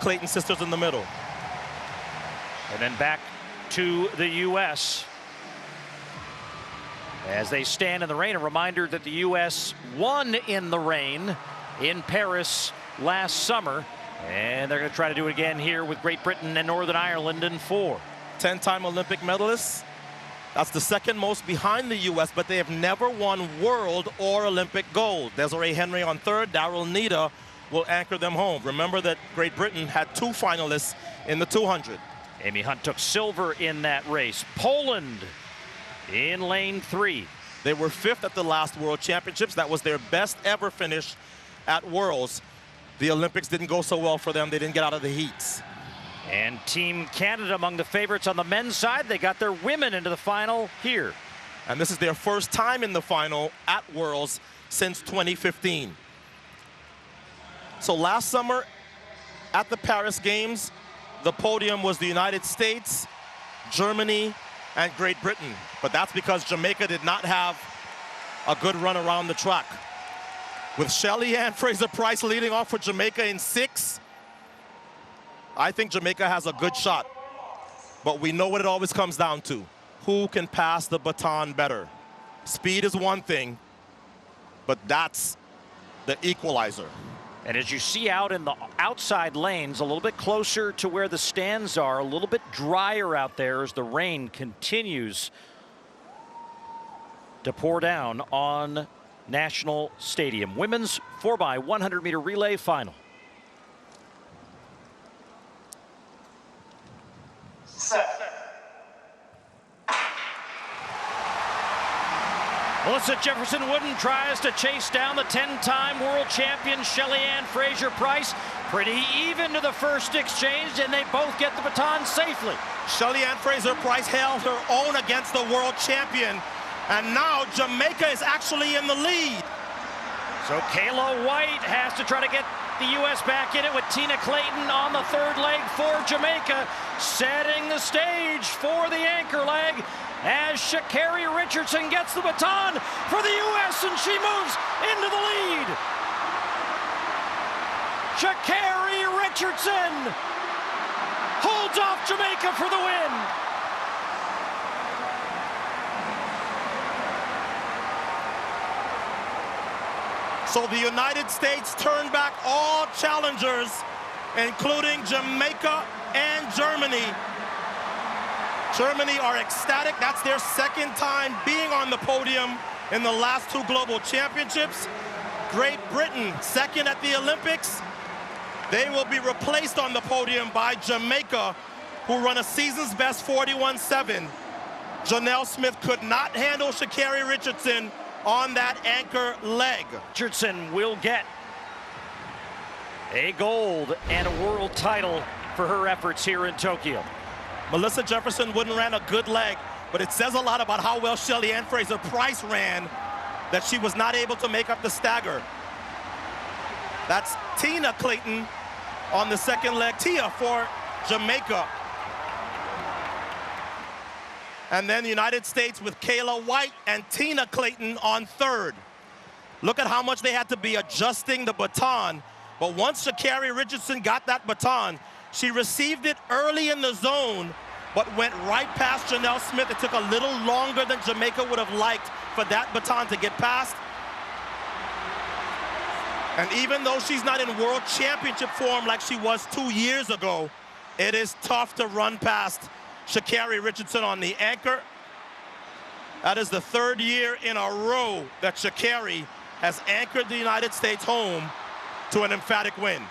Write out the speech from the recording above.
Clayton sisters in the middle. And then back to the U.S. as they stand in the rain. A reminder that the U.S. won in the rain in Paris last summer. And they're going to try to do it again here with Great Britain and Northern Ireland in 4. 10-time Olympic medalists. That's the second most behind the U.S., but they have never won world or Olympic gold. Desiree Henry on third. Daryl Nita will anchor them home. Remember that Great Britain had 2 finalists in the 200. Amy Hunt took silver in that race. Poland in lane 3. They were 5th at the last World Championships. That was their best ever finish at Worlds. The Olympics didn't go so well for them. They didn't get out of the heats. And Team Canada among the favorites on the men's side. They got their women into the final here. And this is their first time in the final at Worlds since 2015. So last summer at the Paris Games, the podium was the United States, Germany, and Great Britain. But that's because Jamaica did not have a good run around the track. With Shelly-Ann Fraser-Pryce leading off for Jamaica in 6, I think Jamaica has a good shot. But we know what it always comes down to. Who can pass the baton better? Speed is one thing, but that's the equalizer. And as you see out in the outside lanes, a little bit closer to where the stands are, a little bit drier out there as the rain continues to pour down on National Stadium. Women's 4x100 meter relay final. Melissa Jefferson Wooden tries to chase down the 10-time world champion Shelly-Ann Fraser-Pryce. Pretty even to the first exchange, and they both get the baton safely. Shelly-Ann Fraser-Pryce held her own against the world champion, and now Jamaica is actually in the lead. So Kayla White has to try to get the U.S. back in it with Tina Clayton on the third leg for Jamaica, setting the stage for the anchor leg as Sha'Carri Richardson gets the baton for the U.S. and she moves into the lead. Sha'Carri Richardson holds off Jamaica for the win. So the United States turned back all challengers, including Jamaica and Germany. Germany are ecstatic. That's their second time being on the podium in the last 2 global championships. Great Britain, second at the Olympics. They will be replaced on the podium by Jamaica, who run a season's best 41.7. Janelle Smith could not handle Sha'Carri Richardson on that anchor leg. Richardson will get a gold and a world title for her efforts here in Tokyo. Melissa Jefferson Wooden ran a good leg, but it says a lot about how well Shelly-Ann Fraser-Pryce ran that she was not able to make up the stagger. That's Tina Clayton on the second leg. Tia for Jamaica. And then the United States with Kayla White and Tina Clayton on third. Look at how much they had to be adjusting the baton. But once Sha'Carri Richardson got that baton, she received it early in the zone, but went right past Janelle Smith. It took a little longer than Jamaica would have liked for that baton to get past. And even though she's not in world championship form like she was 2 years ago, it is tough to run past Sha'Carri Richardson on the anchor. That is the 3rd year in a row that Sha'Carri has anchored the United States home to an emphatic win.